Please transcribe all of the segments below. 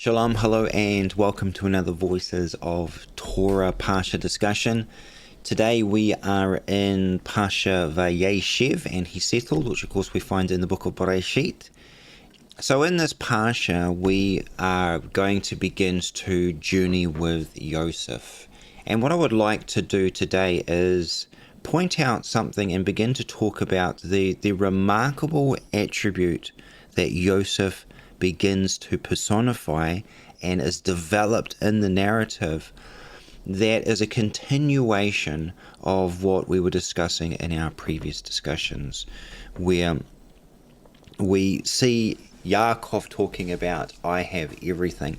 Shalom, hello, and welcome to another Voices of Torah Parsha discussion. Today we are in Parsha Vayeshev, and he settled, which of course we find in the book of Bereshit. So in this Parsha, we are going to begin to journey with Yoseph. And what I would like to do today is point out something and begin to talk about the remarkable attribute that Yoseph begins to personify and is developed in the narrative that is a continuation of what we were discussing in our previous discussions, where we see Yaakov talking about, I have everything.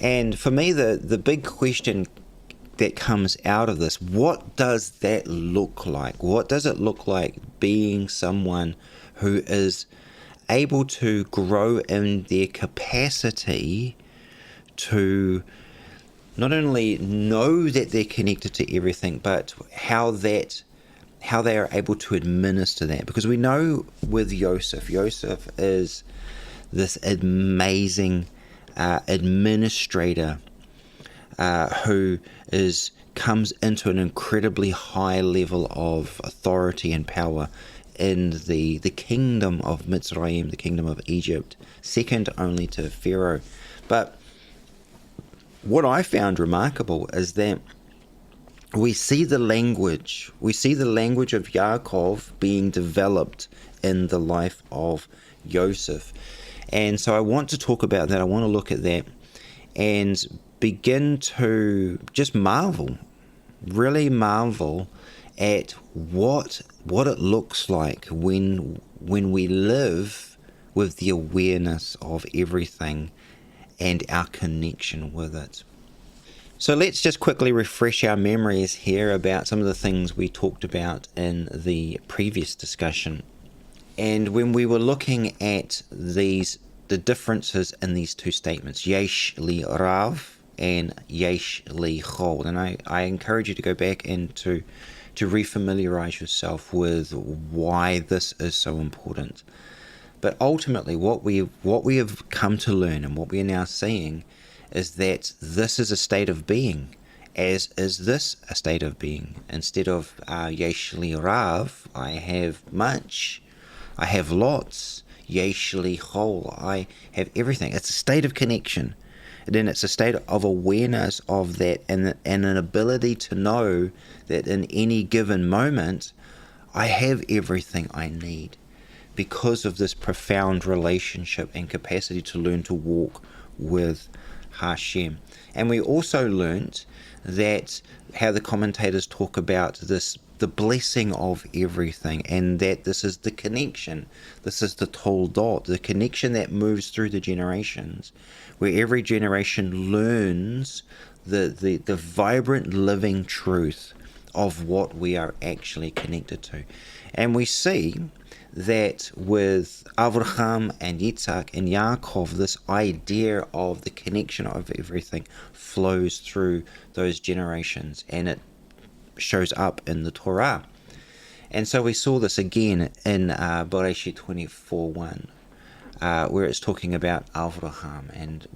And for me, the big question that comes out of this, what does that look like? What does it look like being someone who is able to grow in their capacity to not only know that they're connected to everything, but how they are able to administer that? Because we know with Yoseph is this amazing administrator who comes into an incredibly high level of authority and power in the kingdom of Mitzrayim, the kingdom of Egypt, second only to Pharaoh. But what I found remarkable is that we see the language of Yaakov being developed in the life of Yoseph. And so I want to talk about that. I want to look at that and begin to just really marvel at what it looks like when we live with the awareness of everything and our connection with it. So let's just quickly refresh our memories here about some of the things we talked about in the previous discussion. And when we were looking at the differences in these two statements, Yesh li Rav and Yesh li Chol. And I encourage you to go back and to refamiliarize yourself with why this is so important. But ultimately, what we have come to learn and what we are now seeing is that this is a state of being, as is this a state of being. Instead of Yesh li Rav, I have much, I have lots. Yesh li Chol, I have everything. It's a state of connection. And then it's a state of awareness of that and an ability to know that in any given moment, I have everything I need because of this profound relationship and capacity to learn to walk with Hashem. And we also learnt that how the commentators talk about the blessing of everything, and that this is the connection. This is the toldot, the connection that moves through the generations, where every generation learns the vibrant living truth of what we are actually connected to. And we see that with Avraham and Yitzhak and Yaakov, this idea of the connection of everything flows through those generations, and it shows up in the Torah. And so we saw this again in Bereshit 24:1, where it's talking about Avraham and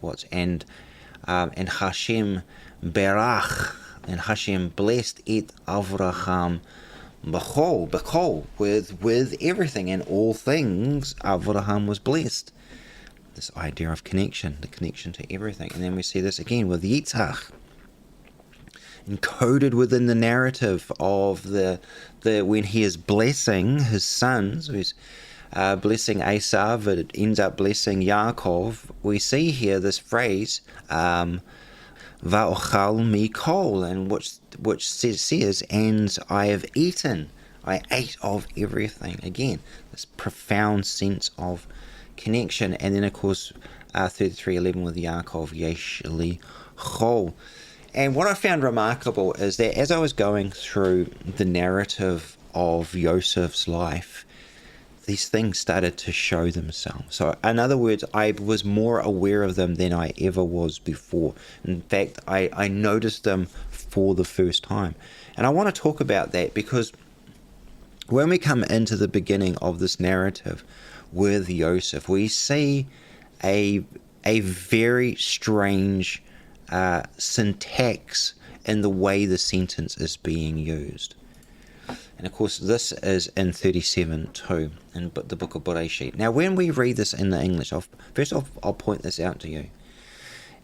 Hashem berach, and Hashem blessed it Avraham b'chol, with everything and all things. Avraham was blessed. This idea of connection, the connection to everything. And then we see this again with Yitzhak, encoded within the narrative of the when he is blessing his sons, he's blessing Esav, it ends up blessing Yaakov. We see here this phrase, Va'ochal mikol, and which says, and I have eaten, I ate of everything. Again, this profound sense of connection. And then of course 33:11 with Yaakov, Yesh li Chol. And what I found remarkable is that as I was going through the narrative of Joseph's life, these things started to show themselves. So in other words, I was more aware of them than I ever was before. In fact, I noticed them for the first time. And I want to talk about that because when we come into the beginning of this narrative with Yosef, we see a a very strange syntax in the way the sentence is being used. And of course, this is in 37 too, in the book of Bereshit. Now, when we read this in the English, I'll point this out to you,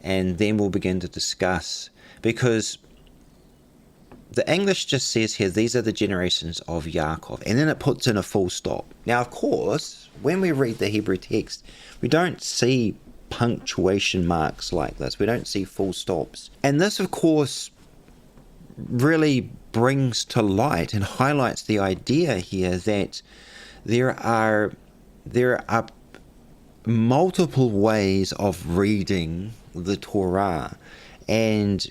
and then we'll begin to discuss, because the English just says here, these are the generations of Yaakov, and then it puts in a full stop. Now, of course, when we read the Hebrew text, we don't see punctuation marks like this. We don't see full stops. And this, of course, really brings to light and highlights the idea here that there are multiple ways of reading the Torah. And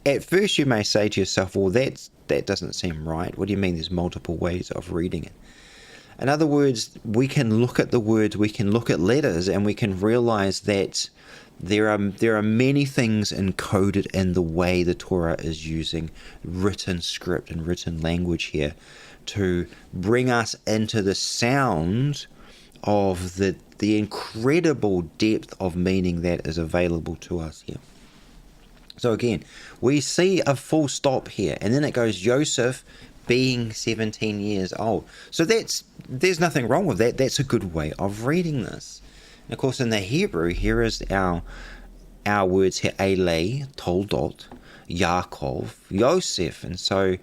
at first you may say to yourself, well, that doesn't seem right. What do you mean there's multiple ways of reading it? In other words, we can look at the words, we can look at letters, and we can realize that there are many things encoded in the way the Torah is using written script and written language here to bring us into the sound of the incredible depth of meaning that is available to us here. So again, we see a full stop here, and then it goes Yoseph being 17 years old. So there's nothing wrong with that. That's a good way of reading this. And of course, in the Hebrew, here is our words here: Ele, Toldot, Yaakov, Yosef. And so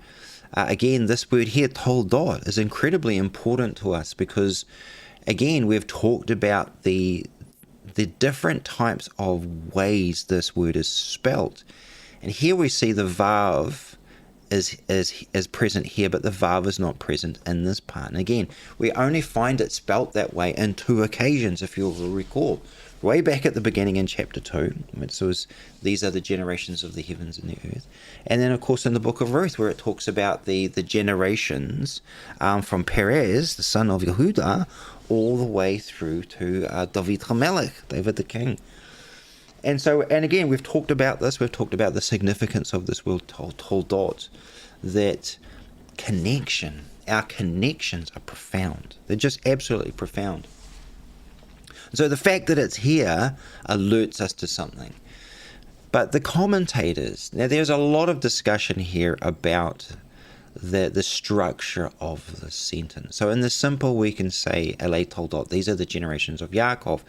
again, this word here, Toldot, is incredibly important to us because, again, we've talked about the different types of ways this word is spelt. And here we see the Vav is present here, but the Vav is not present in this part. And again, we only find it spelt that way in two occasions, if you'll recall. Way back at the beginning in chapter 2, which was, these are the generations of the heavens and the earth. And then, of course, in the book of Ruth, where it talks about the generations from Perez, the son of Yehuda, all the way through to David HaMelech, David the king. And so, and again, we've talked about this. We've talked about the significance of this word toldot, that connection, our connections are profound. They're just absolutely profound. So the fact that it's here alerts us to something. But the commentators, now there's a lot of discussion here about the structure of the sentence. So in the simple, we can say, Ele Toldot, these are the generations of Yaakov.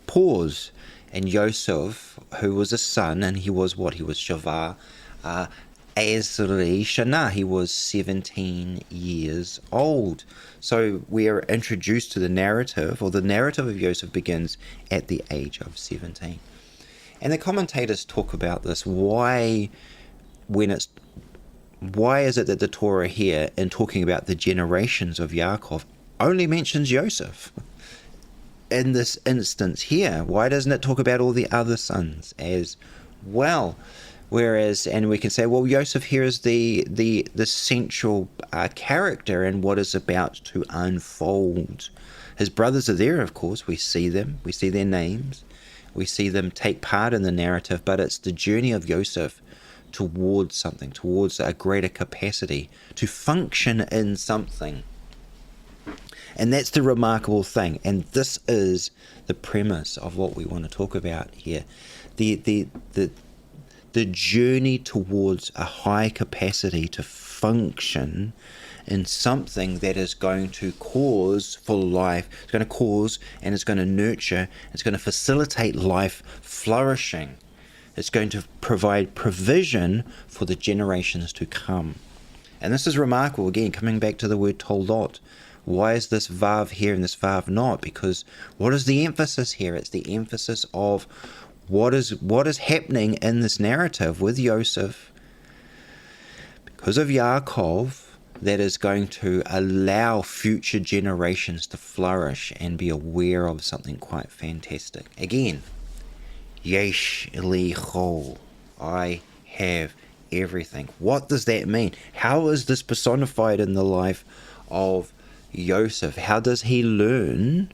Pause. And Yosef, who was a son, and he was what? He was Shavar Azri Shana. He was 17 years old. So we are introduced to the narrative, or the narrative of Yosef begins at the age of 17. And the commentators talk about this. Why is it that the Torah here, in talking about the generations of Yaakov, only mentions Yosef? In this instance here, why doesn't it talk about all the other sons as well? Whereas, and we can say, well, Yosef here is the central character in what is about to unfold. His brothers are there, of course. We see them. We see their names. We see them take part in the narrative, but it's the journey of Yosef towards something, towards a greater capacity to function in something. And that's the remarkable thing. And this is the premise of what we want to talk about here. The journey towards a high capacity to function in something that is going to cause for life. It's going to cause and it's going to nurture. It's going to facilitate life flourishing. It's going to provide provision for the generations to come. And this is remarkable. Again, coming back to the word toldot. Why is this Vav here and this Vav not? Because what is the emphasis here? It's the emphasis of what is happening in this narrative with Yosef, because of Yaakov, that is going to allow future generations to flourish and be aware of something quite fantastic. Again, Yesh li chol, I have everything. What does that mean? How is this personified in the life of Yosef? How does he learn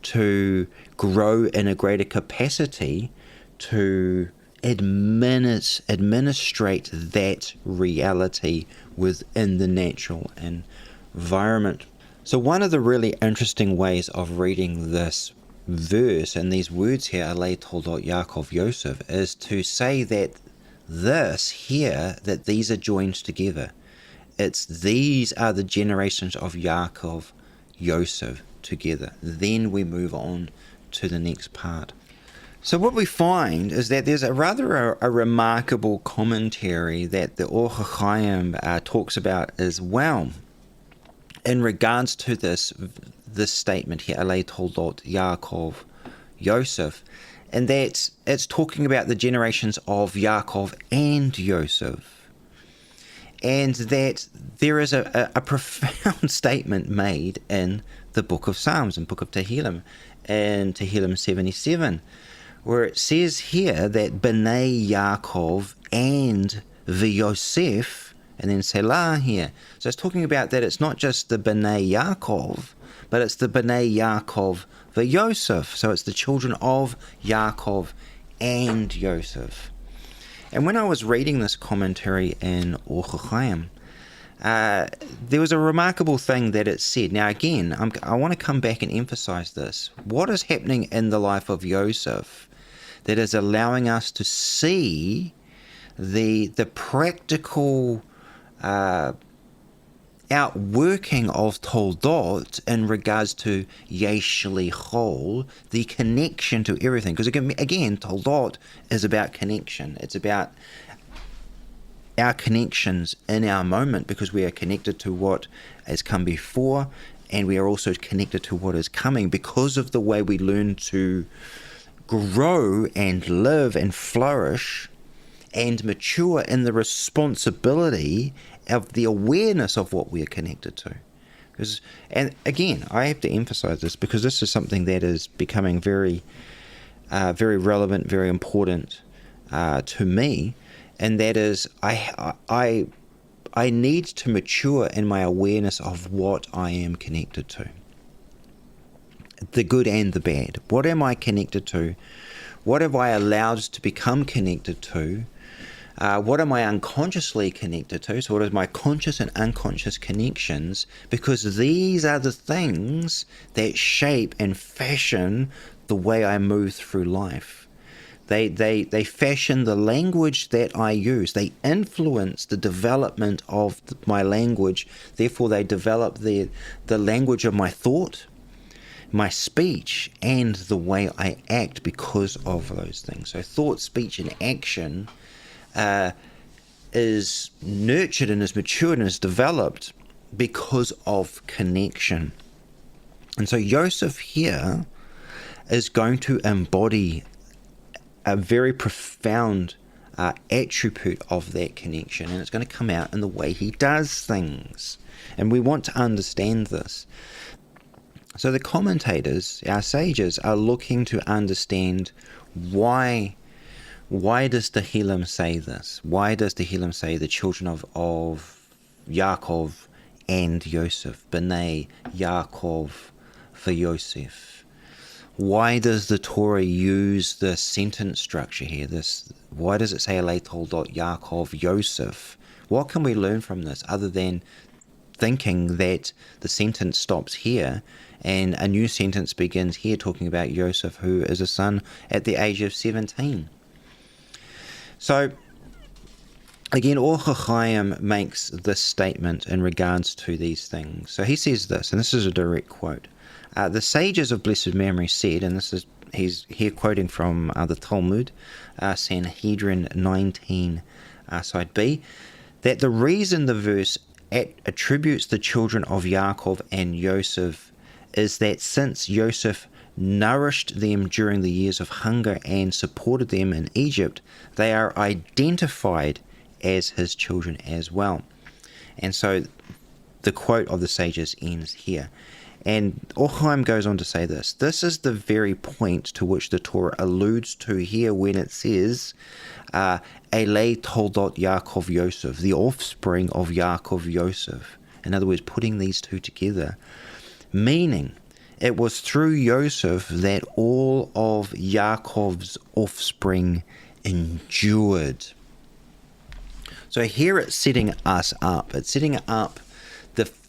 to grow in a greater capacity to administrate that reality within the natural environment? So one of the really interesting ways of reading this verse and these words here, Alei Toldot Yaakov Yosef, is to say that that these are joined together. These are the generations of Yaakov Yosef together. Then we move on to the next part. So what we find is that there's a remarkable commentary that the Or HaChaim talks about as well in regards to this statement here, Alei Toldot Yaakov Yosef, and that it's talking about the generations of Yaakov and Yosef, and that there is a profound statement made in the book of Psalms, in book of Tehillim, in Tehillim 77, where it says here that B'nai Yaakov and Yosef, and then Selah here. So it's talking about that it's not just the B'nai Yaakov, but it's the B'nai Yaakov Yosef. So it's the children of Yaakov and Yosef. And when I was reading this commentary in Or HaChaim, there was a remarkable thing that it said. Now again, I want to come back and emphasize this. What is happening in the life of Yosef that is allowing us to see the practical outworking of Toldot in regards to Yesh Lichol, the connection to everything. Because again, Toldot is about connection. It's about our connections in our moment, because we are connected to what has come before, and we are also connected to what is coming because of the way we learn to grow and live and flourish and mature in the responsibility of the awareness of what we are connected to. And again, I have to emphasize this because this is something that is becoming very relevant, very important to me, and that is I need to mature in my awareness of what I am connected to, the good and the bad. What am I connected to? What have I allowed to become connected to? What am I unconsciously connected to? So what is my conscious and unconscious connections? Because these are the things that shape and fashion the way I move through life. They fashion the language that I use. They influence the development of my language. Therefore, they develop the language of my thought, my speech, and the way I act because of those things. So thought, speech, and action is nurtured and is matured and is developed because of connection. And so Yosef here is going to embody a very profound attribute of that connection, and it's going to come out in the way he does things. And we want to understand this. So the commentators, our sages, are looking to understand why does Tehillim say this? Why does Tehillim say the children of Yaakov and Yosef, B'nai Yaakov Yosef? Why does the Torah use the sentence structure here? Why does it say Alei Toldot Yaakov Yosef? What can we learn from this other than thinking that the sentence stops here and a new sentence begins here talking about Yosef, who is a son at the age of 17? So, again, Or HaChaim makes this statement in regards to these things. So he says this, and this is a direct quote. The sages of blessed memory said, and he's here quoting from the Talmud, Sanhedrin 19, side B, that the reason the verse attributes the children of Yaakov and Yosef is that since Yosef nourished them during the years of hunger and supported them in Egypt, they are identified as his children as well. And so the quote of the sages ends here. And Or HaChaim goes on to say this. This is the very point to which the Torah alludes to here when it says, Alei Toldot Yaakov Yosef, the offspring of Yaakov Yosef. In other words, putting these two together. Meaning, it was through Yosef that all of Yaakov's offspring endured. So here it's setting us up. It's setting up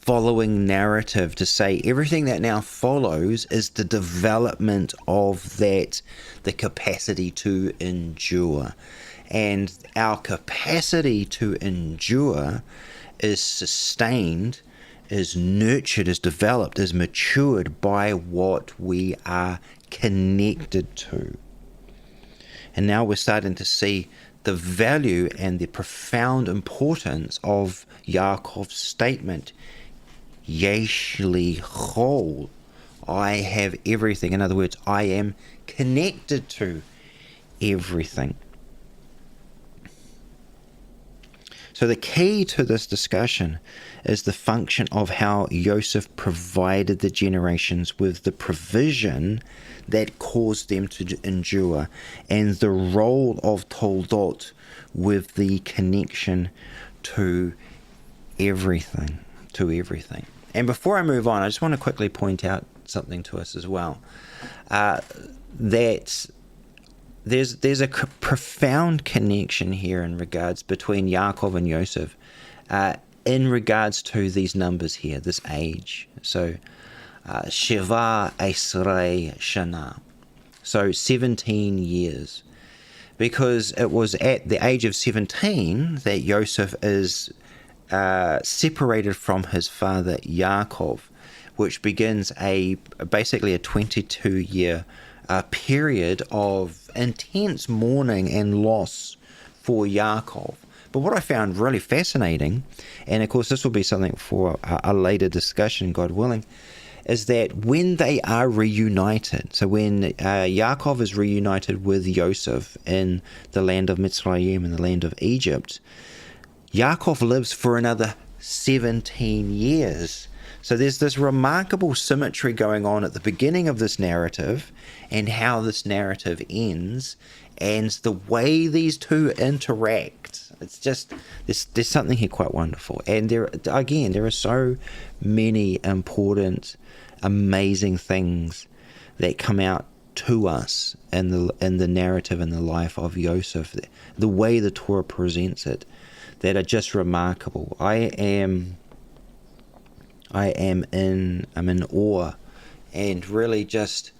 following narrative to say everything that now follows is the development of that, the capacity to endure. And our capacity to endure is sustained, is nurtured, is developed, is matured by what we are connected to. And now we're starting to see the value and the profound importance of Yaakov's statement, Yesh li chol, I have everything. In other words, I am connected to everything. So the key to this discussion is the function of how Yoseph provided the generations with the provision that caused them to endure, and the role of Toldot with the connection to everything, And before I move on, I just want to quickly point out something to us as well, that there's a profound connection here in regards between Yaakov and Yosef, in regards to these numbers here, this age. So, Shiva Esrei Shana, so 17 years, because it was at the age of 17 that Yosef is separated from his father Yaakov, which begins basically a 22-year period of intense mourning and loss for Yaakov. But what I found really fascinating, and of course this will be something for a later discussion, God willing, is that when they are reunited, so when Yaakov is reunited with Yosef in the land of Mitzrayim, in the land of Egypt, Yaakov lives for another 17 years. So there's this remarkable symmetry going on at the beginning of this narrative and how this narrative ends and the way these two interact. It's just, there's something here quite wonderful. And there are so many important, amazing things that come out to us in the narrative and the life of Yosef, the way the Torah presents it, that are just remarkable. I'm in awe, and really just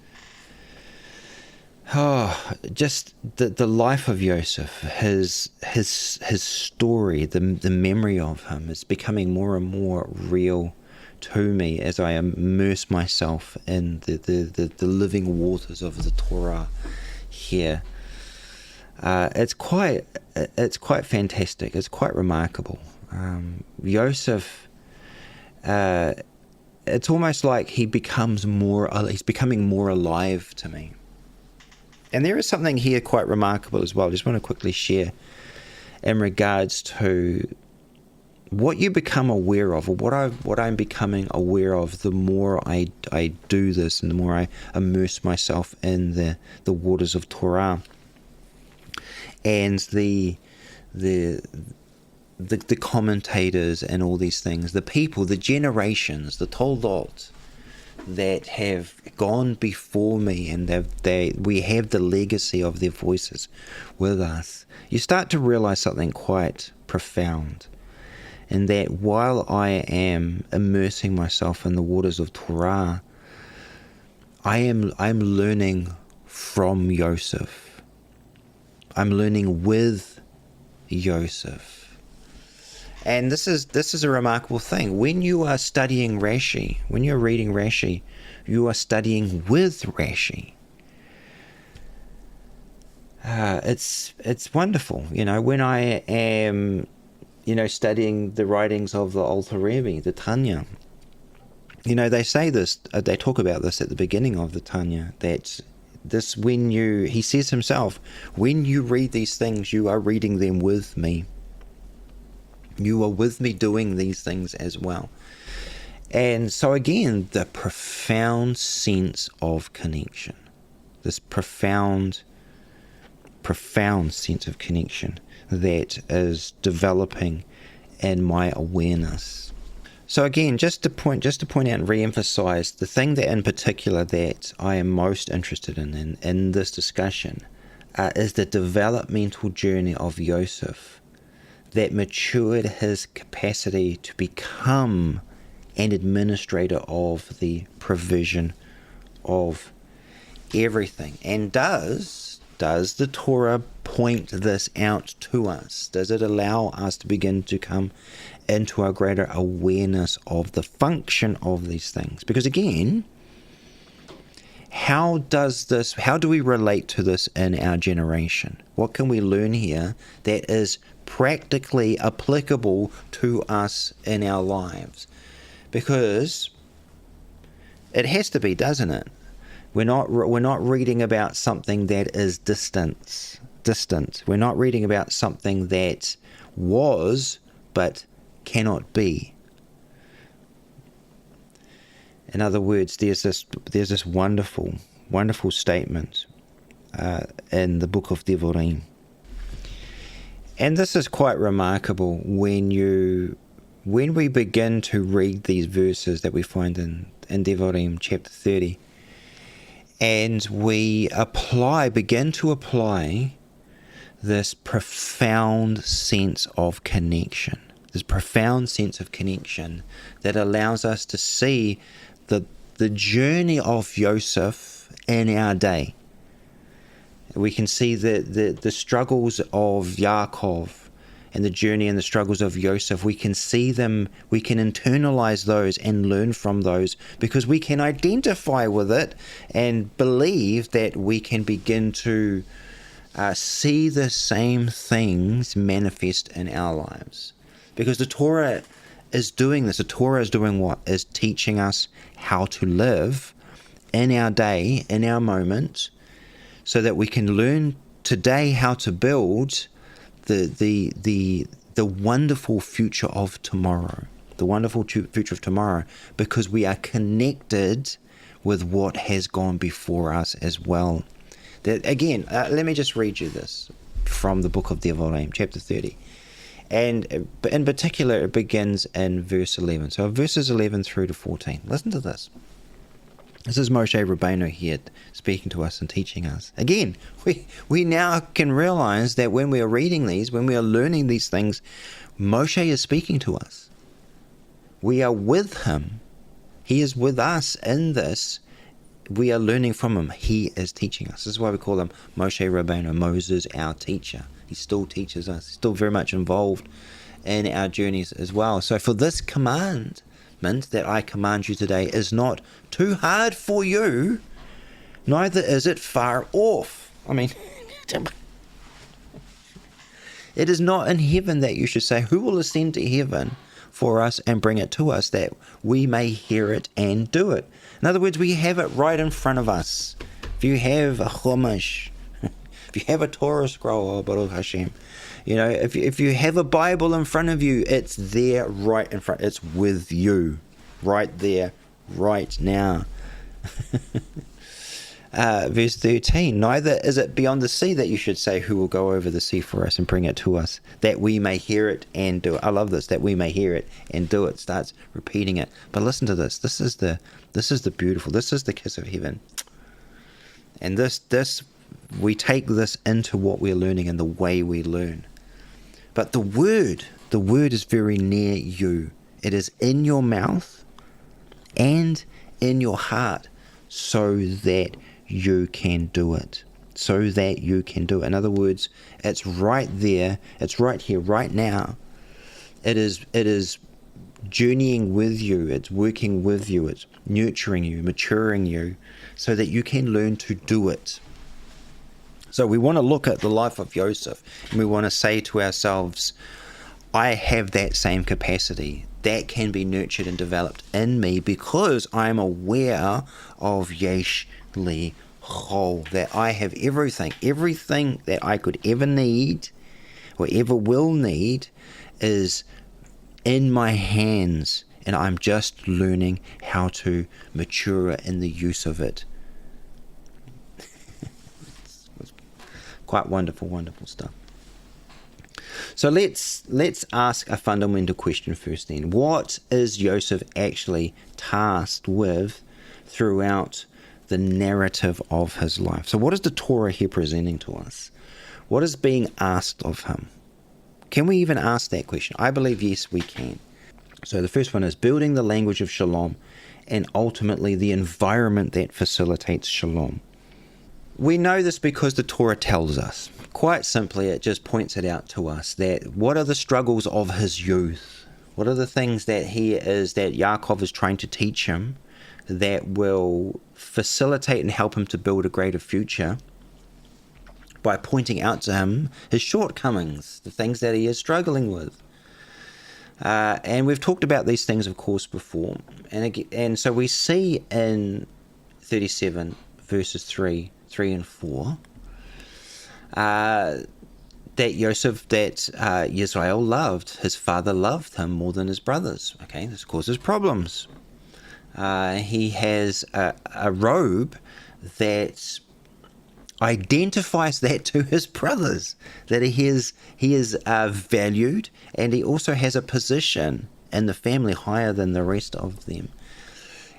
the life of Yosef, his story, the memory of him is becoming more and more real to me as I immerse myself in the living waters of the Torah here. It's quite fantastic. It's quite remarkable. Yosef, it's almost like he's becoming more alive to me. And there is something here quite remarkable as well. I just want to quickly share in regards to what you become aware of, or what I'm becoming aware of the more I do this and the more I immerse myself in the waters of Torah. And the commentators and all these things, the people, the generations, the Toldot that have gone before me, and we have the legacy of their voices with us. You start to realize something quite profound, and that while I am immersing myself in the waters of Torah, I'm learning from Yosef. I'm learning with Yosef. And this is a remarkable thing. When you are studying Rashi, when you're reading Rashi, you are studying with Rashi. It's wonderful. When I am, studying the writings of the Alter Rebbe, the Tanya, they say this, they talk about this at the beginning of the Tanya, that he says himself, when you read these things, you are reading them with me. You are with me doing these things as well. And so again, the profound sense of connection, this profound sense of connection that is developing in my awareness. So again, just to point out and re-emphasize, the thing that in particular that I am most interested in this discussion is the developmental journey of Yosef that matured his capacity to become and administrator of the provision of everything. And does the Torah point this out to us? Does it allow us to begin to come into a greater awareness of the function of these things? Because again, how do we relate to this in our generation? What can we learn here that is practically applicable to us in our lives? Because it has to be, doesn't it? We're not reading about something that is distant. We're not reading about something that was but cannot be. In other words, there's this wonderful statement in the book of Devarim, and this is quite remarkable when we begin to read these verses that we find in Devarim chapter 30, and we begin to apply this profound sense of connection. This profound sense of connection that allows us to see the journey of Yoseph in our day. We can see the struggles of Yaakov and the journey and the struggles of Yoseph. We can see them, we can internalize those and learn from those, because we can identify with it and believe that we can begin to see the same things manifest in our lives. Because the Torah is doing this. The Torah is doing what? Is teaching us how to live in our day, in our moment, so that we can learn today how to build the wonderful future of tomorrow. The wonderful future of tomorrow, because we are connected with what has gone before us as well. That again, let me just read you this from the book of Devarim, chapter 30. And in particular, it begins in verse 11. So verses 11 through to 14. Listen to this. This is Moshe Rabbeinu here speaking to us and teaching us. Again, we now can realize that when we are reading these, when we are learning these things, Moshe is speaking to us. We are with him. He is with us in this. We are learning from him. He is teaching us. This is why we call him Moshe Rabbeinu, Moses, our teacher. He still teaches us. He's still very much involved in our journeys as well. So for this commandment that I command you today is not too hard for you, neither is it far off. I mean, it is not in heaven that you should say, who will ascend to heaven for us and bring it to us, that we may hear it and do it. In other words, we have it right in front of us. If you have a chumash, if you have a Torah scroll, Baruch Hashem, if you have a Bible in front of you, it's there right in front. It's with you, right there, right now. Verse 13, neither is it beyond the sea that you should say, who will go over the sea for us and bring it to us, that we may hear it and do it. I love this, that we may hear it and do it. Starts repeating it. But listen to this. This is the beautiful, this is the kiss of heaven. And this we take this into what we're learning and the way we learn. But the word is very near you. It is in your mouth and in your heart, so that you can do it. So that you can do it. In other words, it's right there. It's right here, right now. It is journeying with you. It's working with you. It's nurturing you, maturing you, so that you can learn to do it. So we want to look at the life of Yoseph, and we want to say to ourselves, I have that same capacity. That can be nurtured and developed in me, because I'm aware of Yesh Li Chol, that I have everything that I could ever need or ever will need is in my hands, and I'm just learning how to mature in the use of it. It's quite wonderful stuff. So let's ask a fundamental question first then. What is Yoseph actually tasked with throughout the narrative of his life? So what is the Torah here presenting to us? What is being asked of him? Can we even ask that question? I believe yes, we can. So the first one is building the language of shalom, and ultimately the environment that facilitates shalom. We know this because the Torah tells us. Quite simply, it just points it out to us that what are the struggles of his youth? What are the things that Yaakov is trying to teach him that will facilitate and help him to build a greater future by pointing out to him his shortcomings, the things that he is struggling with. And we've talked about these things, of course, before. And so we see in 37 verses 3 and 4 that Israel loved. His father loved him more than his brothers. Okay, this causes problems. He has a robe that identifies that to his brothers, that he is valued, and he also has a position in the family higher than the rest of them.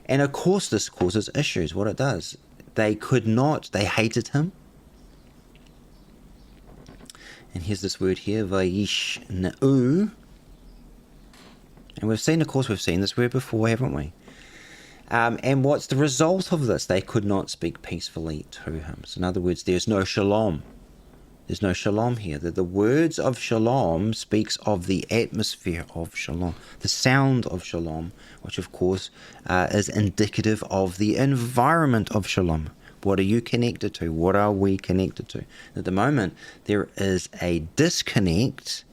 And of course this causes issues. What it does, they hated him. And here's this word here, vayishna'u. And we've seen this word before, haven't we? And what's the result of this? They could not speak peacefully to him. So in other words, there's no shalom. There's no shalom here. The words of shalom speaks of the atmosphere of shalom, the sound of shalom, which of course is indicative of the environment of shalom. What are you connected to? What are we connected to? At the moment, there is a disconnect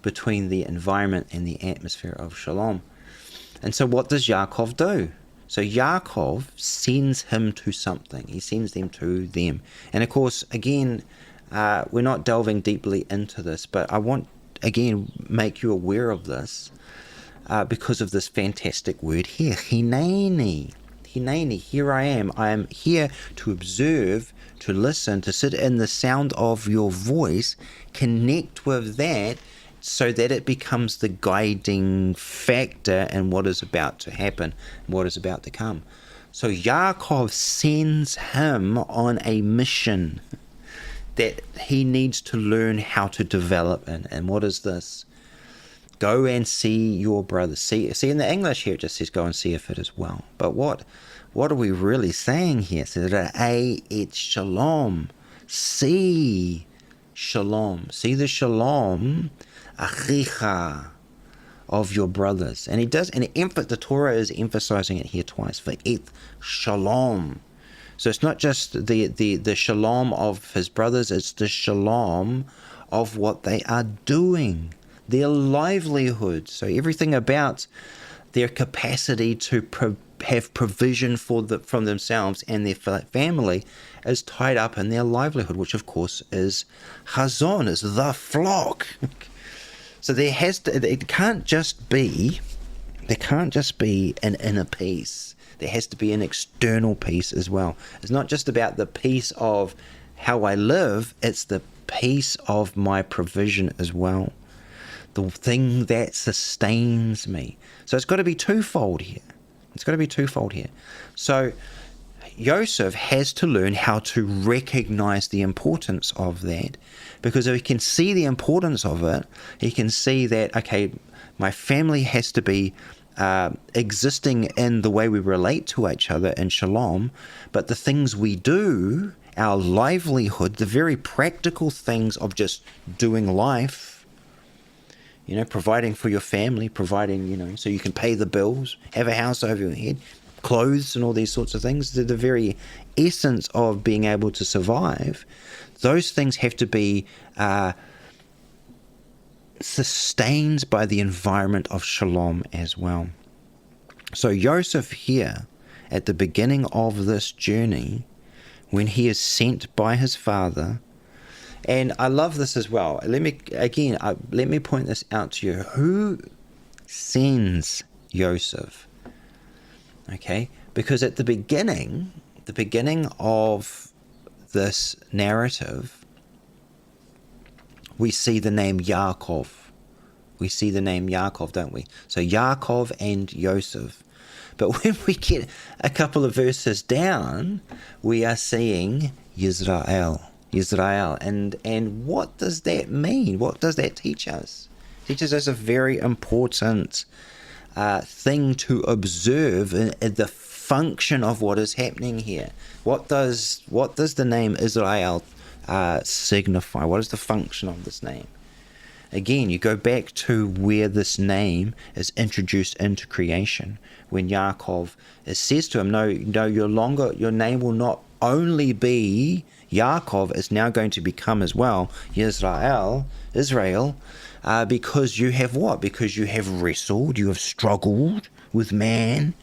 between the environment and the atmosphere of shalom. And so what does Yaakov do? So Yaakov sends him to something. He sends them to them. And of course, again, we're not delving deeply into this, but I want, again, make you aware of this because of this fantastic word here, hineni. Hineni, here I am. I am here to observe, to listen, to sit in the sound of your voice, connect with that, so that it becomes the guiding factor in what is about to happen, what is about to come. So Yaakov sends him on a mission that he needs to learn how to develop in. And what is this? Go and see your brother. See in the English here it just says go and see if it is well. But what are we really saying here? It says et shalom. See shalom. See the shalom achicha of your brothers. And the Torah is emphasizing it here twice, for et shalom. So it's not just the shalom of his brothers, it's the shalom of what they are doing, their livelihood. So everything about their capacity to have provision from themselves and their family is tied up in their livelihood, which of course is chazon, is the flock. So there can't just be an inner peace. There has to be an external peace as well. It's not just about the peace of how I live, it's the peace of my provision as well. The thing that sustains me. So it's got to be twofold here. So Yosef has to learn how to recognize the importance of that, because if he can see the importance of it, he can see that, okay, my family has to be existing in the way we relate to each other in shalom, but the things we do, our livelihood, the very practical things of just doing life, providing for your family, providing, so you can pay the bills, have a house over your head, clothes and all these sorts of things, the very essence of being able to survive, those things have to be sustained by the environment of shalom as well. So Yosef here, at the beginning of this journey, when he is sent by his father, and I love this as well. Let me point this out to you. Who sends Yosef? Okay, because at the beginning of this narrative, we see the name Yaakov. We see the name Yaakov, don't we? So Yaakov and Yosef. But when we get a couple of verses down, we are seeing Yisrael. And what does that mean? What does that teach us? It teaches us a very important thing to observe in the function of what is happening here. What does the name Israel signify? What is the function of this name? Again, you go back to where this name is introduced into creation, when Yaakov, it says to him, no, your name will not only be Yaakov, it's now going to become as well Israel, because you have what? Because you have wrestled, you have struggled with man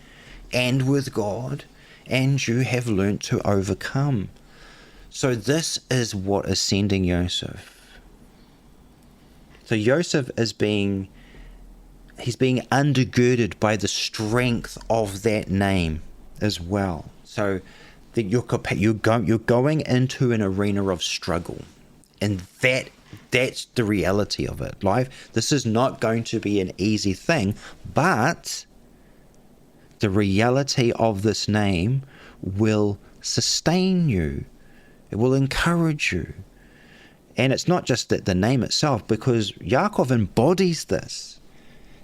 and with God, and you have learnt to overcome. So this is what is sending Yoseph. So Yoseph he's being undergirded by the strength of that name as well. So that you're going into an arena of struggle, and that's the reality of it. Life, this is not going to be an easy thing, but the reality of this name will sustain you. It will encourage you. And it's not just that the name itself, because Yaakov embodies this.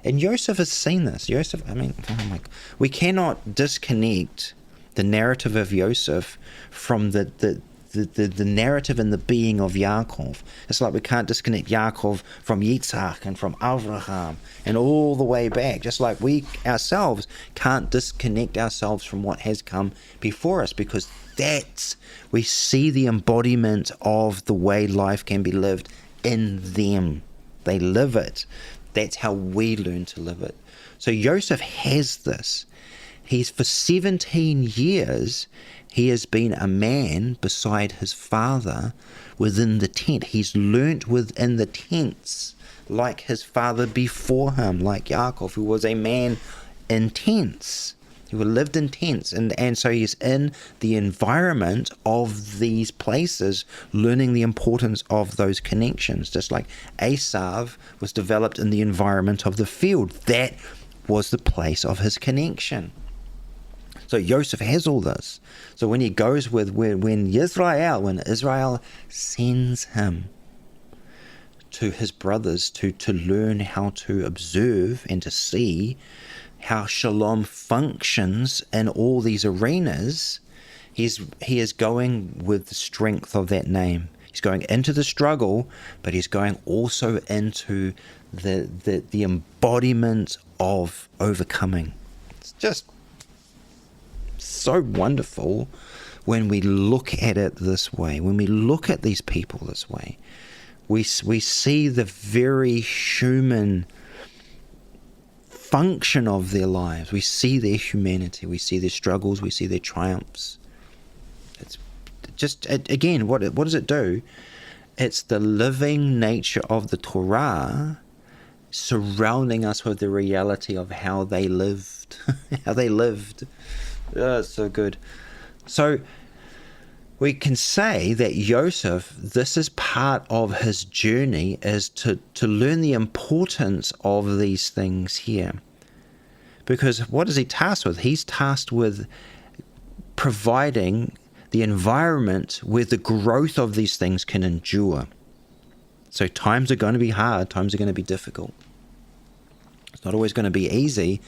And Yosef has seen this. We cannot disconnect the narrative of Yosef from the narrative and the being of Yaakov. It's like we can't disconnect Yaakov from Yitzhak and from Abraham and all the way back. Just like we ourselves can't disconnect ourselves from what has come before us, because we see the embodiment of the way life can be lived in them. They live it. That's how we learn to live it. So Yosef has this. For 17 years, he has been a man beside his father within the tent. He's learnt within the tents, like his father before him, like Yaakov, who was a man in tents. He lived in tents, and so he's in the environment of these places, learning the importance of those connections. Just like Esav was developed in the environment of the field. That was the place of his connection. So Yosef has all this. So when he goes when Israel sends him to his brothers to learn how to observe and to see how shalom functions in all these arenas, he is going with the strength of that name. He's going into the struggle, but he's going also into the embodiment of overcoming. It's just so wonderful when we look at it this way, when we look at these people this way. We see the very human function of their lives. We see their humanity, we see their struggles, we see their triumphs. It's just, again, what does it do? It's the living nature of the Torah surrounding us with the reality of how they lived. Oh, it's so good. So we can say that Yosef, this is part of his journey, is to learn the importance of these things here. Because what is he tasked with? He's tasked with providing the environment where the growth of these things can endure. So times are going to be hard, times are going to be difficult. It's not always going to be easy,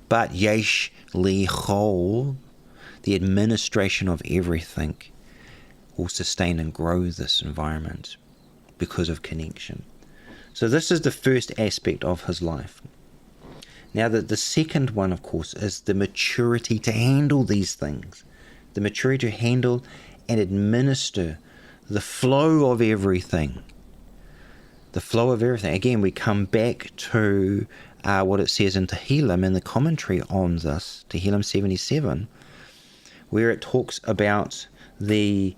but yesh lichol, the administration of everything, will sustain and grow this environment because of connection. So this is the first aspect of his life. Now the second one, of course, is the maturity to handle these things. The maturity to handle and administer the flow of everything. The flow of everything. Again, we come back to what it says in Tehillim, in the commentary on this, Tehillim 77, where it talks about the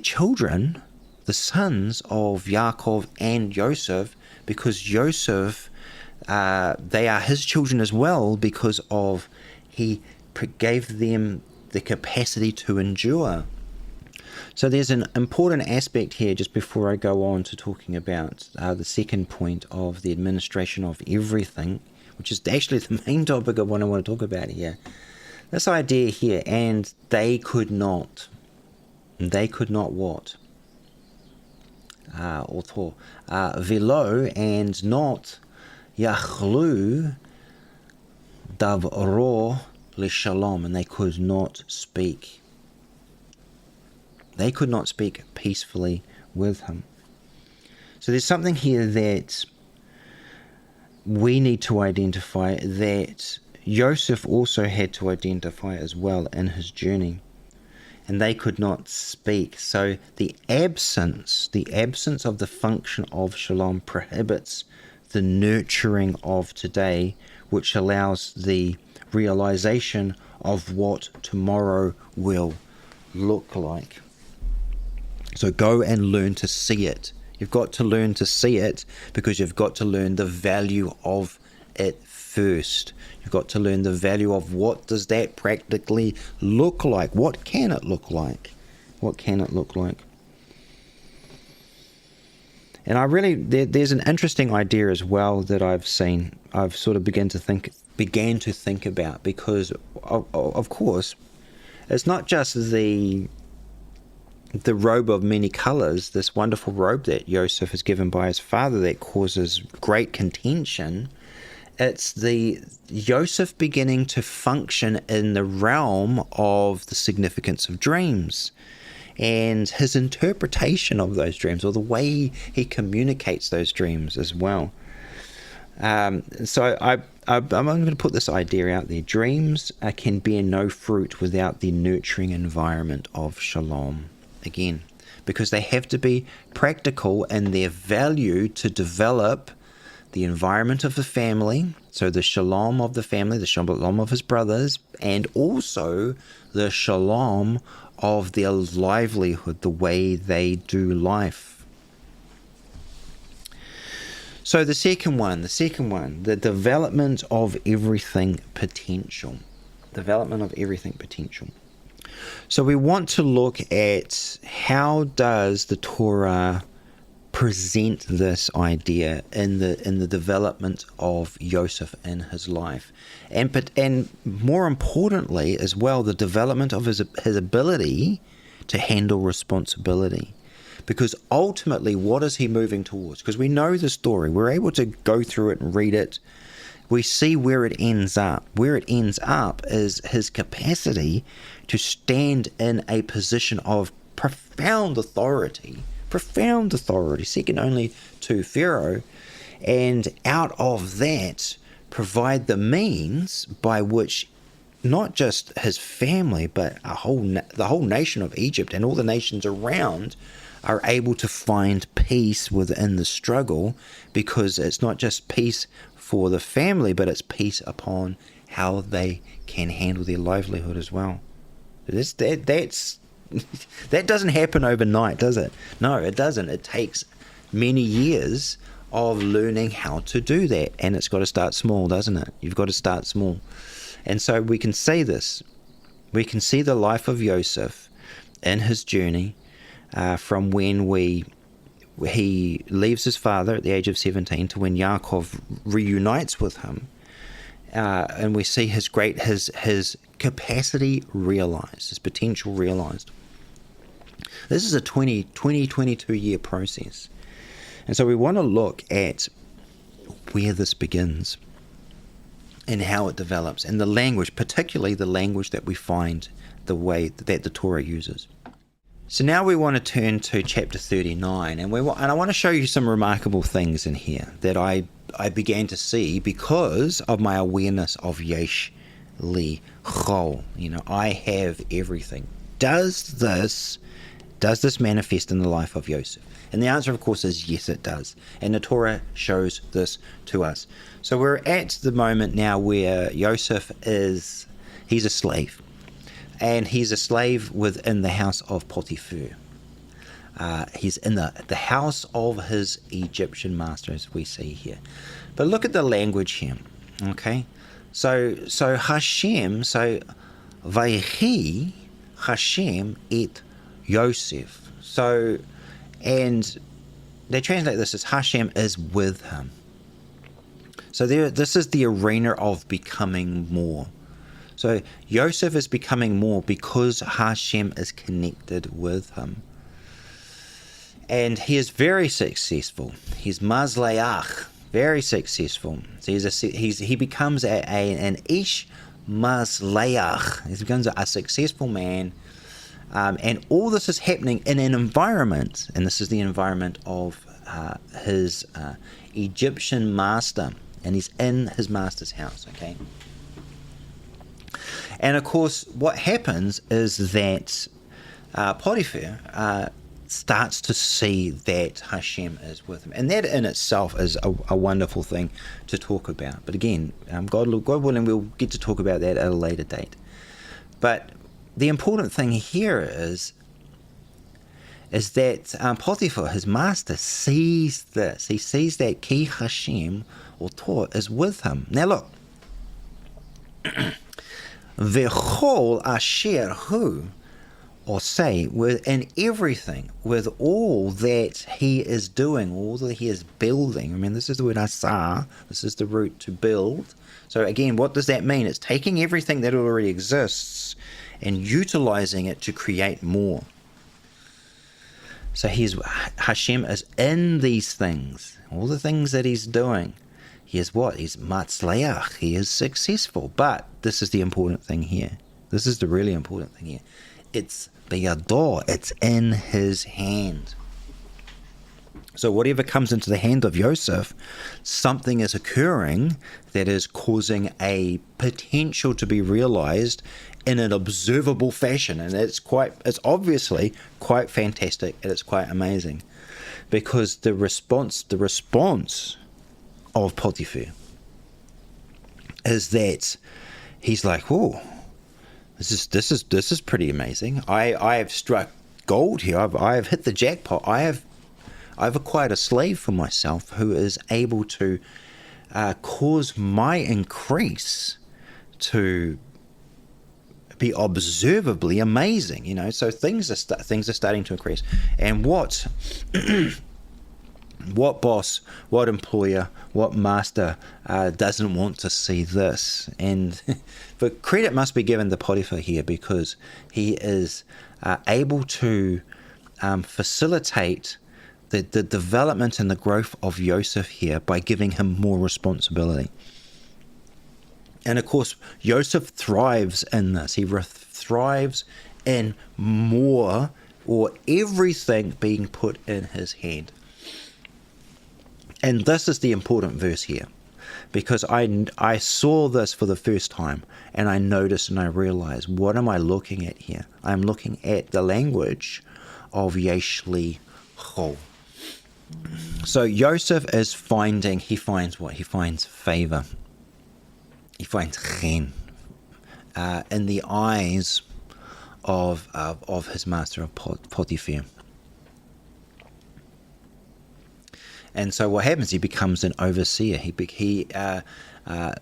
children, the sons of Yaakov and Yosef, because Yosef, they are his children as well, because of he gave them the capacity to endure. So there's an important aspect here, just before I go on to talking about the second point of the administration of everything, which is actually the main topic of what I want to talk about here. This idea here, and they could not. They could not what? Velo, and not yachlu Davro Shalom, and they could not speak. They could not speak peacefully with him. So there's something here that we need to identify, that Yosef also had to identify as well in his journey. And they could not speak. So the absence of the function of shalom prohibits the nurturing of today, which allows the realization of what tomorrow will look like. So go and learn to see it. You've got to learn to see it, because you've got to learn the value of it first. You've got to learn the value of what does that practically look like. What can it look like? What can it look like? And there's an interesting idea as well that I've sort of began to think about, because of course, it's not just the robe of many colors, this wonderful robe that Yosef is given by his father, that causes great contention. It's the Yosef beginning to function in the realm of the significance of dreams and his interpretation of those dreams, or the way he communicates those dreams as well. So I'm going to put this idea out there. Dreams can bear no fruit without the nurturing environment of shalom. Again, because they have to be practical in their value to develop the environment of the family, so the shalom of the family, the shalom of his brothers, and also the shalom of their livelihood, the way they do life. So the second one, the development of everything potential. Development of everything potential. So we want to look at how does the Torah present this idea in the development of Yosef in his life, and more importantly as well, the development of his ability to handle responsibility. Because ultimately, what is he moving towards? Because we know the story, we're able to go through it and read it. We see where it ends up. Where it ends up is his capacity to stand in a position of profound authority, second only to Pharaoh, and out of that provide the means by which not just his family, but the whole nation of Egypt and all the nations around are able to find peace within the struggle, because it's not just peace for the family, but it's peace upon how they can handle their livelihood as well. That doesn't happen overnight, does it? No, it doesn't. It takes many years of learning how to do that, and it's got to start small, doesn't it? You've got to start small. And so we can see this. We can see the life of Yosef in his journey from when he leaves his father at the age of 17 to when Yaakov reunites with him, and we see his capacity realized, his potential realized. This is a 22 year process, and so we want to look at where this begins and how it develops, and the language, particularly the language that we find, the way that the Torah uses. So now we want to turn to chapter 39, and I want to show you some remarkable things in here that I began to see because of my awareness of Yesh Li Chol. I have everything. Does this manifest in the life of Yosef? And the answer, of course, is yes, it does. And the Torah shows this to us. So we're at the moment now where Yosef he's a slave. And he's a slave within the house of Potiphar. He's in the house of his Egyptian master, as we see here. But look at the language here, okay? So Hashem, Vayehi Hashem et Yosef. So, and they translate this as Hashem is with him. So this is the arena of becoming more. So Yosef is becoming more because Hashem is connected with him. And he is very successful. He's Mazleach, Very successful. So he becomes an ish masleach. He becomes a successful man. And all this is happening in an environment, and this is the environment of his Egyptian master, and he's in his master's house, okay? And of course, what happens is that Potiphar starts to see that Hashem is with him, and that in itself is a wonderful thing to talk about. But again, God willing, we'll get to talk about that at a later date. But the important thing here is that Potiphar, his master, sees this. He sees that Ki Hashem, or Torah, is with him. Now look, V'chol asher hu, or say, in everything, with all that he is doing, all that he is building. I mean, this is the word asah. This is the root to build. So again, what does that mean? It's taking everything that already exists and utilizing it to create more. So Hashem is in these things, all the things that he's doing. He is what? He's matzleach. He is successful. But this is the important thing here. This is the really important thing here. It's biyado. It's in his hand. So whatever comes into the hand of Yosef, something is occurring that is causing a potential to be realized in an observable fashion. And it's obviously quite fantastic, and it's quite amazing, because the response of Potiphar is that he's like, "Oh, this is pretty amazing. I have struck gold here. I have hit the jackpot. I've acquired a slave for myself who is able to cause my increase to be observably amazing." You know, so things are starting to increase. And what boss, what employer, what master doesn't want to see this? And but credit must be given to Potiphar here, because he is able to facilitate the development and the growth of Yosef here by giving him more responsibility. And of course, Yosef thrives in this. He thrives in more, or everything being put in his hand. And this is the important verse here, because I saw this for the first time, and I noticed and I realized, what am I looking at here? I'm looking at the language of yesh li chol. So Yosef is he finds what? He finds favor. He finds chen in the eyes of his master, of Potiphar. And so what happens? He becomes an overseer.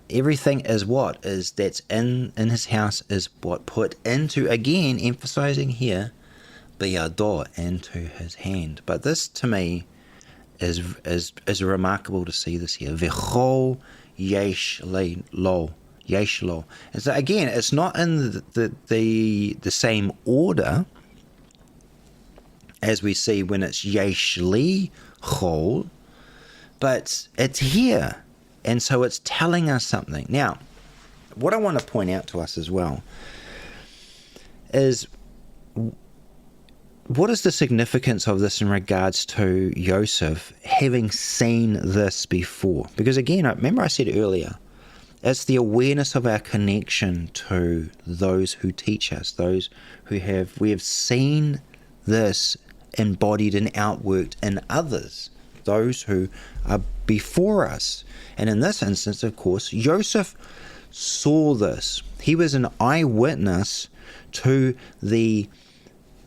Everything that's in his house is what put into, again, emphasizing here, biyado, into his hand. But this to me is remarkable to see this here. V'chol yesh lo. And so again, it's not in the same order as we see when it's yesh li chol, but it's here, and so it's telling us something. Now, what I want to point out to us as well is, what is the significance of this in regards to Yosef having seen this before? Because again, remember I said earlier, it's the awareness of our connection to those who teach us, those we have seen this embodied and outworked in others, those who are before us. And in this instance, of course, Yosef saw this. He was an eyewitness to the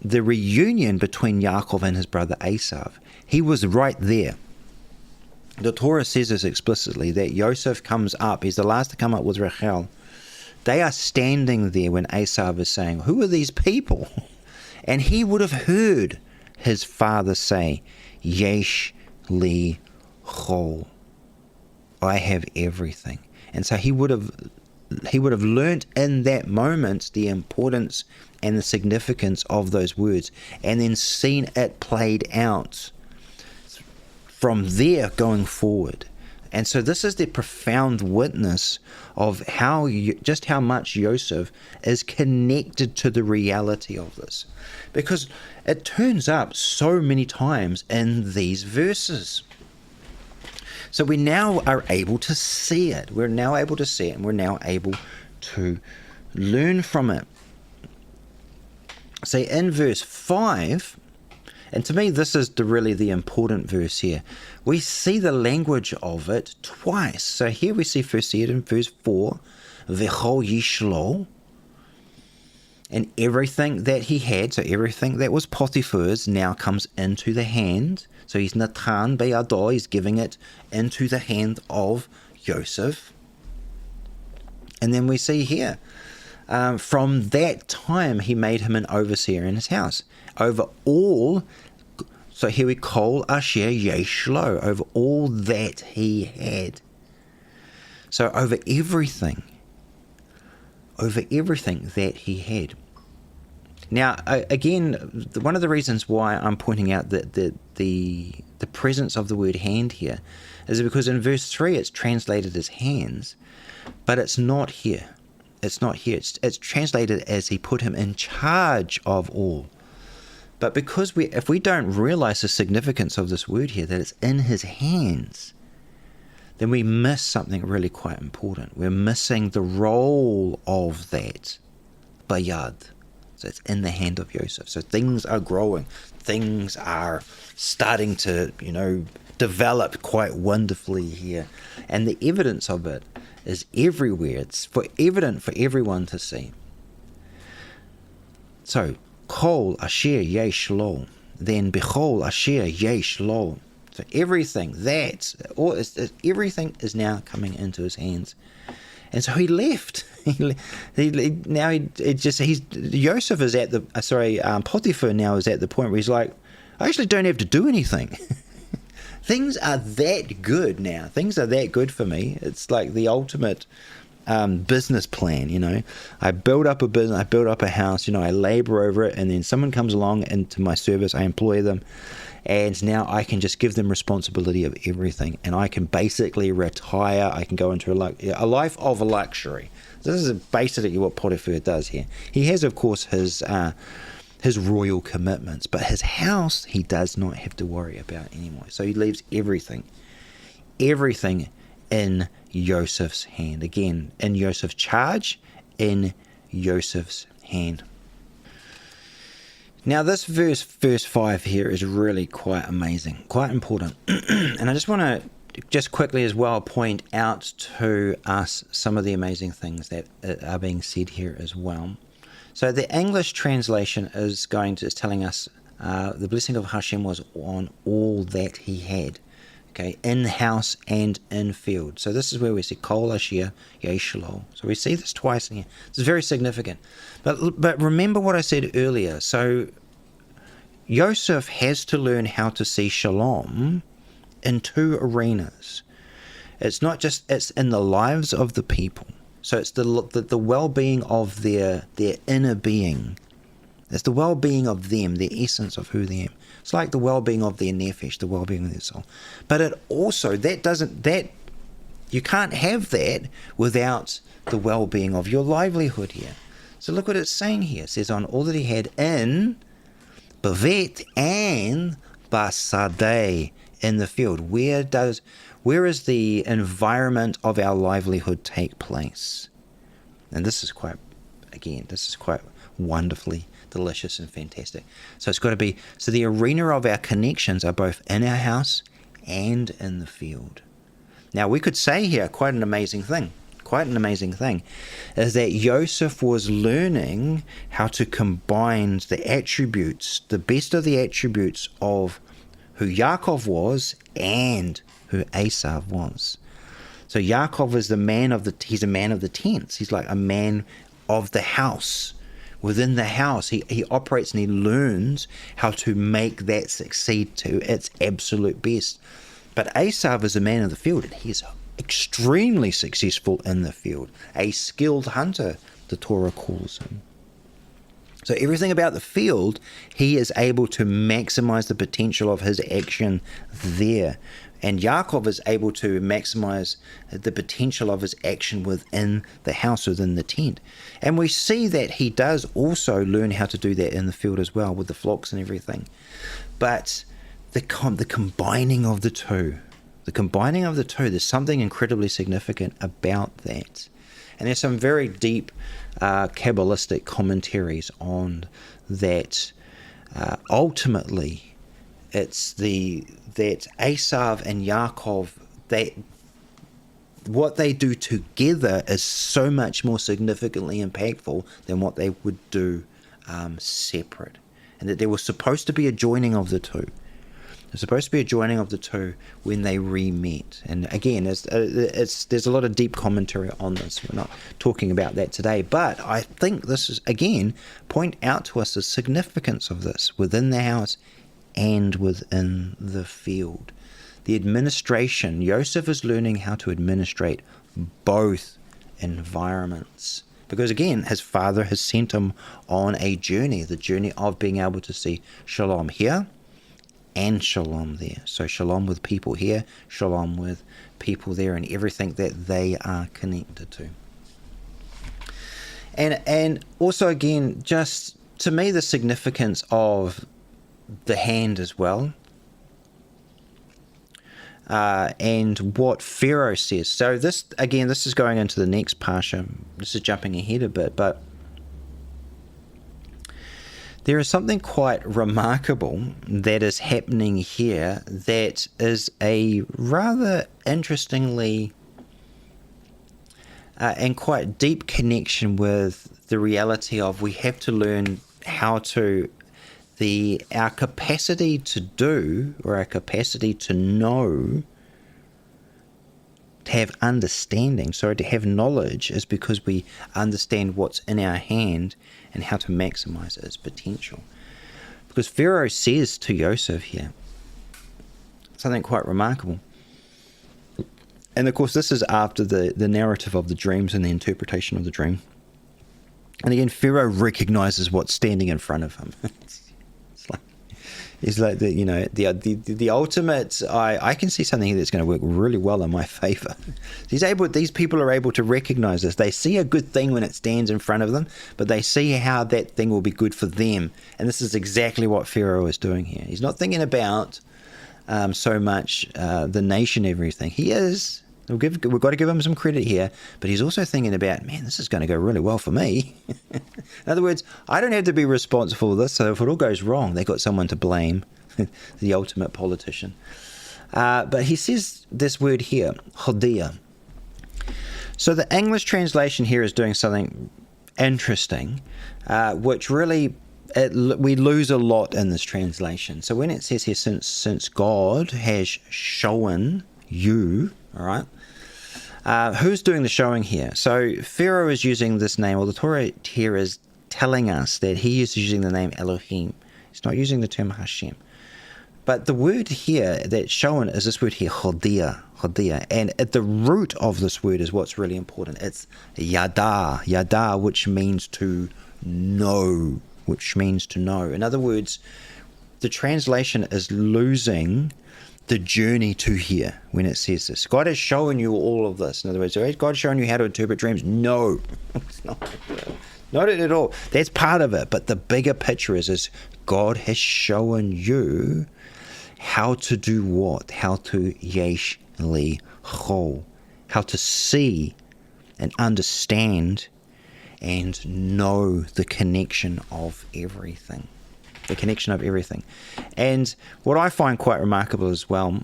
reunion between Yaakov and his brother Esau. He was right there. The Torah says this explicitly, that Yosef comes up. He's the last to come up with Rachel. They are standing there when Esau is saying, "Who are these people?" And he would have heard his father say, "Yesh li chol." I have everything. And so he would have learnt in that moment the importance and the significance of those words, and then seen it played out from there going forward. And so this is the profound witness of just how much Yosef is connected to the reality of this. Because it turns up so many times in these verses. So we now are able to see it. We're now able to see it, and we're now able to learn from it. See, in verse 5, and to me this is really the important verse here, we see the language of it twice. So here we first see it in verse 4, V'chol yishlo, and everything that he had, so everything that was Potiphar's now comes into the hand. So he's Natan Beyado, he's giving it into the hand of Yosef. And then we see here, from that time he made him an overseer in his house, over all. So here we call Asher Yeshlo, over all that he had. So over everything that he had. Now, again, one of the reasons why I'm pointing out that the presence of the word hand here is because in verse 3 it's translated as hands, but it's not here. It's not here. It's translated as he put him in charge of all. But because if we don't realize the significance of this word here, that it's in his hands, then we miss something really quite important. We're missing the role of that bayad. So it's in the hand of Yosef. So things are growing. Things are starting to, develop quite wonderfully here. And the evidence of it is everywhere. It's evident for everyone to see. So, Kol asher yesh lo, then bechol asher yesh lo. So everything everything is now coming into his hands, and so he left. Yosef is at the Potiphar now is at the point where he's like, I actually don't have to do anything. Things are that good now. Things are that good for me. It's like the ultimate business plan, I build up a business, I build up a house, I labor over it, and then someone comes along into my service, I employ them, and now I can just give them responsibility of everything, and I can basically retire. I can go into a life of luxury. This is basically what Potiphar does here. He has, of course, his royal commitments, but his house he does not have to worry about anymore. So he leaves everything in Joseph's hand. Again, in Joseph's charge, in Joseph's hand. Now this verse 5 here is really quite amazing, quite important. And I just want to quickly as well point out to us some of the amazing things that are being said here as well. So the English translation is telling us the blessing of Hashem was on all that he had. Okay, in house and in field. So this is where we see Kol Asher Yeshlo. So we see this twice in here. This is very significant. But remember what I said earlier. So Yosef has to learn how to see shalom in two arenas. It's not just, it's in the lives of the people. So it's the well-being of their inner being. It's the well-being of them, the essence of who they are. It's like the well-being of their nefesh, the well-being of their soul. But it also, you can't have that without the well-being of your livelihood here. So look what it's saying here. It says on all that he had in Bavet and Basadeh, in the field. Where is the environment of our livelihood take place? And this is quite wonderfully delicious and fantastic. So it's got to be, so the arena of our connections are both in our house and in the field. Now we could say here quite an amazing thing, is that Yosef was learning how to combine the attributes, the best of the attributes of who Yaakov was and who Esav was. So Yaakov is he's a man of the tents. He's like a man of the house. Within the house, he operates and he learns how to make that succeed to its absolute best. But Esav is a man of the field, and he's extremely successful in the field. A skilled hunter, the Torah calls him. So everything about the field, he is able to maximize the potential of his action there. And Yaakov is able to maximize the potential of his action within the house, within the tent. And we see that he does also learn how to do that in the field as well, with the flocks and everything. But the combining of the two, there's something incredibly significant about that. And there's some very deep Kabbalistic commentaries on that. Ultimately, it's that Esav and Yaakov, what they do together is so much more significantly impactful than what they would do separate. And that there was supposed to be a joining of the two. There's supposed to be a joining of the two when they re-met. And again, there's a lot of deep commentary on this. We're not talking about that today. But I think this is, again, point out to us the significance of this within the house and within the field. The administration, Yoseph is learning how to administrate both environments. Because again, his father has sent him on a journey, the journey of being able to see shalom here and shalom there. So shalom with people here, shalom with people there, and everything that they are connected to. And also again, just to me, the significance of the hand as well, and what Pharaoh says. So this is going into the next parsha. This is jumping ahead a bit, but there is something quite remarkable that is happening here that is a rather interestingly and quite deep connection with the reality of we have to learn how to our capacity to do, or our capacity to know, to have understanding, to have knowledge, is because we understand what's in our hand and how to maximize its potential. Because Pharaoh says to Yosef here something quite remarkable. And of course, this is after the narrative of the dreams and the interpretation of the dream. And again, Pharaoh recognizes what's standing in front of him. It's like the ultimate. I can see something that's going to work really well in my favor. These people are able to recognize this. They see a good thing when it stands in front of them, but they see how that thing will be good for them. And this is exactly what Pharaoh is doing here. He's not thinking about so much the nation, everything. He is. We've got to give him some credit here, but he's also thinking about, man, this is going to go really well for me. In other words, I don't have to be responsible for this, so if it all goes wrong, they've got someone to blame, the ultimate politician. But he says this word here, chodia. So the English translation here is doing something interesting, which really we lose a lot in this translation. So when it says here, since God has shown you, all right, who's doing the showing here? So Pharaoh is using this name, or the Torah here is telling us that he is using the name Elohim. He's not using the term Hashem. But the word here that's shown is this word here, chodia. And at the root of this word is what's really important. It's yada, which means to know, In other words, the translation is losing the journey to here when it says this. God has shown you all of this. In other words, has God shown you how to interpret dreams? No, it's not it at all. That's part of it. But the bigger picture is God has shown you how to do what? How to yesh li chol. How to see and understand and know the connection of everything. And what I find quite remarkable as well,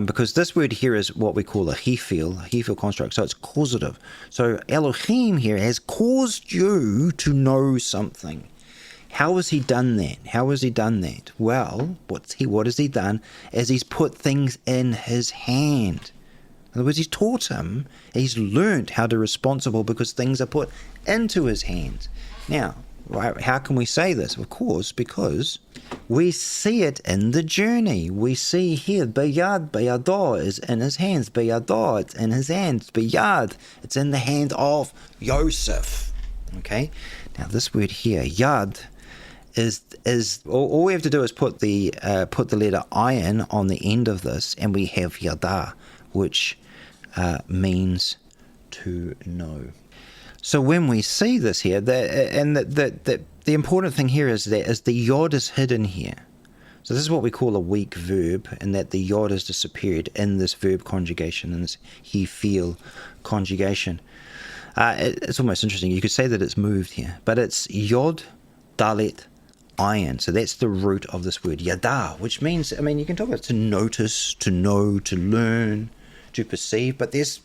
because this word here is what we call a hefil construct, so it's causative. So Elohim here has caused you to know something. How has he done that? Well, what has he done is he's put things in his hand. In other words, he's taught him, he's learned how to be responsible because things are put into his hand. Now, right, how can we say this? Of course, because we see it in the journey. We see here, beyado is in his hands. Beyado, it's in his hands. Beyad, it's in the hand of Yosef. Okay? Now, this word here, yad, is all we have to do is put the letter ayin on the end of this, and we have yada, which means to know. So when we see this here, the important thing here is the yod is hidden here. So this is what we call a weak verb, and that the yod is disappeared in this verb conjugation, in this he feel conjugation. It's almost interesting. You could say that it's moved here, but it's yod dalet ayin. So that's the root of this word yada, which means, I mean, you can talk about to notice, to know, to learn, to perceive, but there's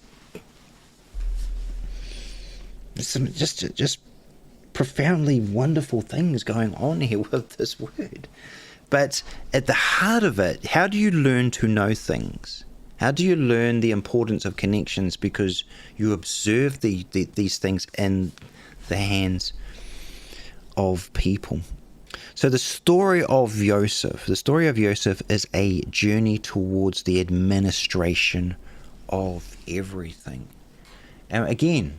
some just profoundly wonderful things going on here with this word. But at the heart of it, how do you learn to know things? How do you learn the importance of connections? Because you observe these things in the hands of people. So the story of Yosef is a journey towards the administration of everything. And again,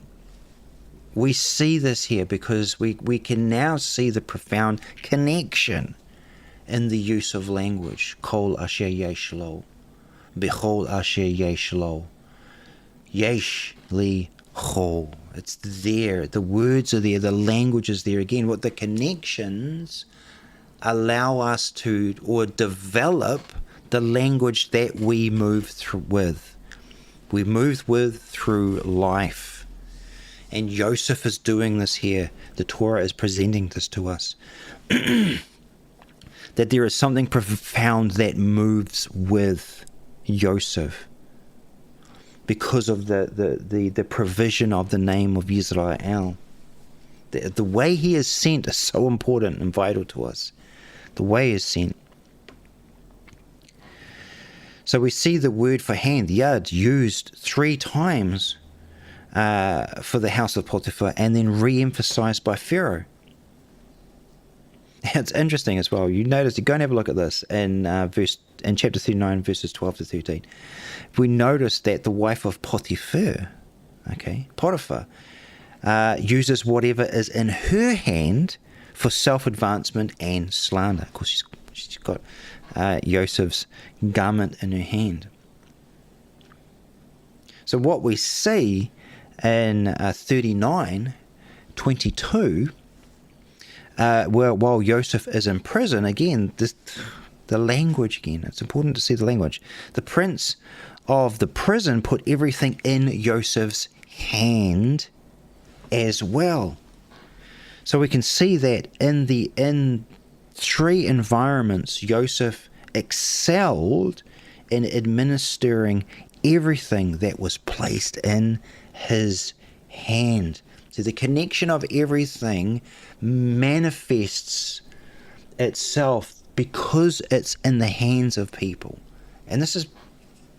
we see this here because we can now see the profound connection in the use of language. Kol asher yesh lo, bechol asher yesh lo, yesh li chol. It's there. The words are there. The language is there. Again, what the connections allow us to, or develop the language that we move through with. We move with through life. And Yosef is doing this here. The Torah is presenting this to us. That there is something profound that moves with Yosef because of the provision of the name of Yisrael. The way he is sent is so important and vital to us. The way he is sent. So we see the word for hand, yad, used 3 times for the house of Potiphar, and then re-emphasized by Pharaoh. It's interesting as well. You notice, go and have a look at this in chapter 39, verses 12 to 13. We notice that the wife of Potiphar, Potiphar, uses whatever is in her hand for self-advancement and slander. Of course, she's got Joseph's garment in her hand. So what we see in 39:22, while Yosef is in prison, again, the language again, it's important to see the language. The prince of the prison put everything in Joseph's hand as well. So we can see that in 3 environments, Yosef excelled in administering everything that was placed in his hand. So the connection of everything manifests itself because it's in the hands of people. And this is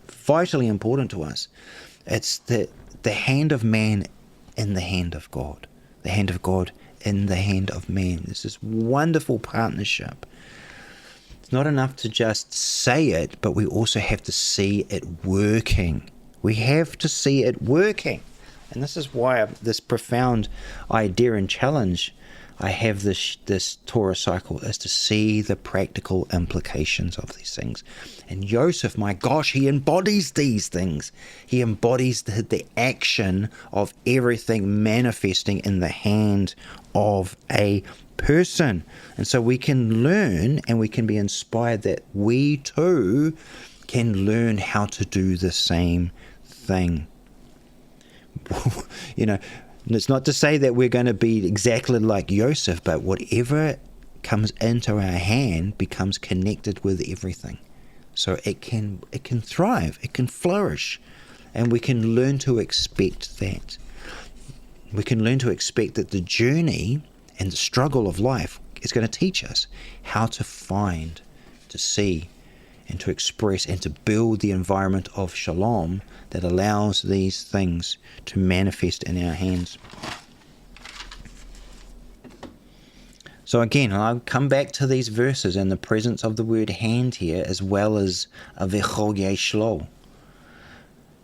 vitally important to us. It's the hand of man in the hand of God. The hand of God in the hand of man. This is wonderful partnership. It's not enough to just say it, but we also have to see it working. We have to see it working. And this is why this profound idea and challenge I have this Torah cycle is to see the practical implications of these things. And Yosef, my gosh, he embodies these things. He embodies the action of everything manifesting in the hand of a person. And so we can learn and we can be inspired that we too can learn how to do the same thing. It's not to say that we're going to be exactly like Yosef, but whatever comes into our hand becomes connected with everything. So it can thrive, it can flourish, and we can learn to expect that. We can learn to expect that the journey and the struggle of life is going to teach us how to find, to see, and to express and to build the environment of shalom that allows these things to manifest in our hands. So again, I'll come back to these verses and the presence of the word hand here, as well as v'chol yesh lo.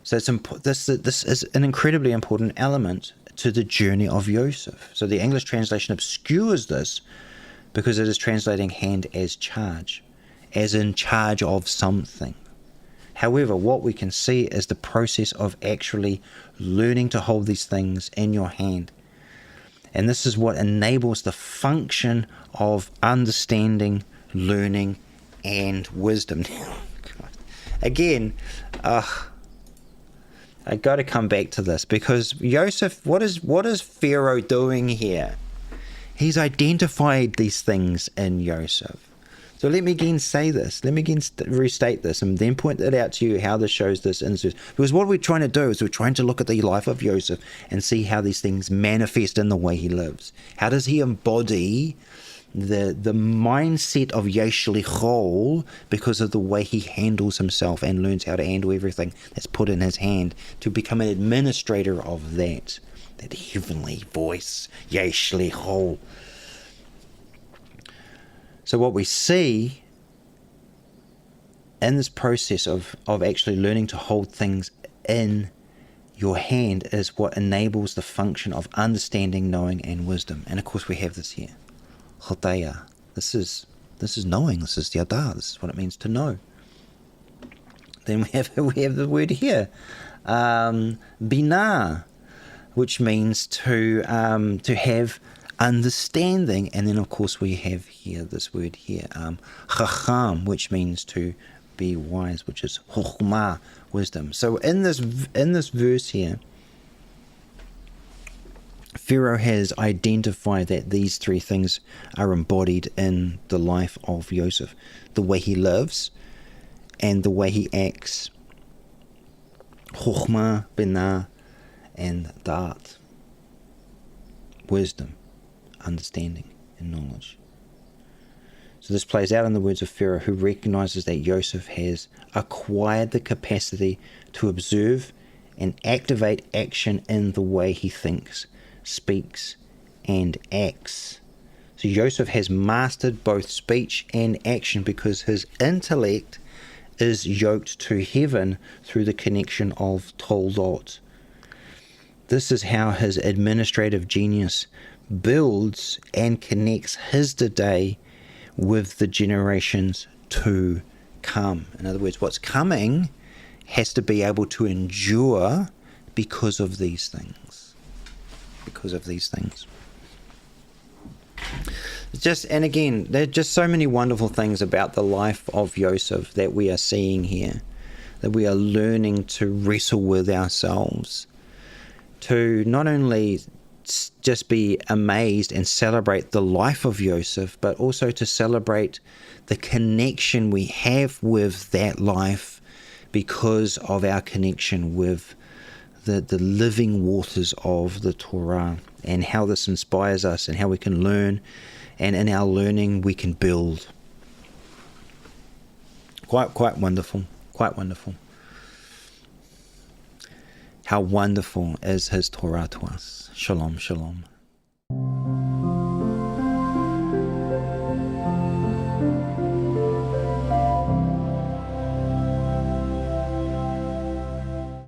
So this is an incredibly important element to the journey of Yosef. So the English translation obscures this, because it is translating hand as charge, as in charge of something. However, what we can see is the process of actually learning to hold these things in your hand. And this is what enables the function of understanding, learning, and wisdom. Again, I got to come back to this, because Yosef, what is Pharaoh doing here? He's identified these things in Yosef. So let me again say this. Let me again restate this, and then point it out to you how this shows this instance. Because what we're trying to do is we're trying to look at the life of Yosef and see how these things manifest in the way he lives. How does he embody the mindset of Yeshlichol because of the way he handles himself and learns how to handle everything that's put in his hand to become an administrator of that heavenly voice, Yeshlichol. So what we see in this process of actually learning to hold things in your hand is what enables the function of understanding, knowing, and wisdom. And of course we have this here. Chodaya. This is knowing. This is yada. This is what it means to know. Then we have the word here, binah, which means to have understanding. And then of course we have here this word here, chacham, which means to be wise, which is chokhmah, wisdom. So in this verse here, Pharaoh has identified that these three things are embodied in the life of Yosef. The way he lives and the way he acts. Chokhmah, binah, and da'at. Wisdom, understanding, and knowledge. So this plays out in the words of Pharaoh, who recognizes that Yosef has acquired the capacity to observe and activate action in the way he thinks, speaks, and acts. So Yosef has mastered both speech and action because his intellect is yoked to heaven through the connection of toldot. This is how his administrative genius builds and connects his today with the generations to come. In other words, what's coming has to be able to endure because of these things. Because of these things. And again, there are just so many wonderful things about the life of Yosef that we are seeing here, that we are learning to wrestle with ourselves, to not only just be amazed and celebrate the life of Yosef, but also to celebrate the connection we have with that life because of our connection with the living waters of the Torah, and how this inspires us and how we can learn, and in our learning we can build. Quite wonderful. Quite wonderful. How wonderful is his Torah to us. Shalom, shalom.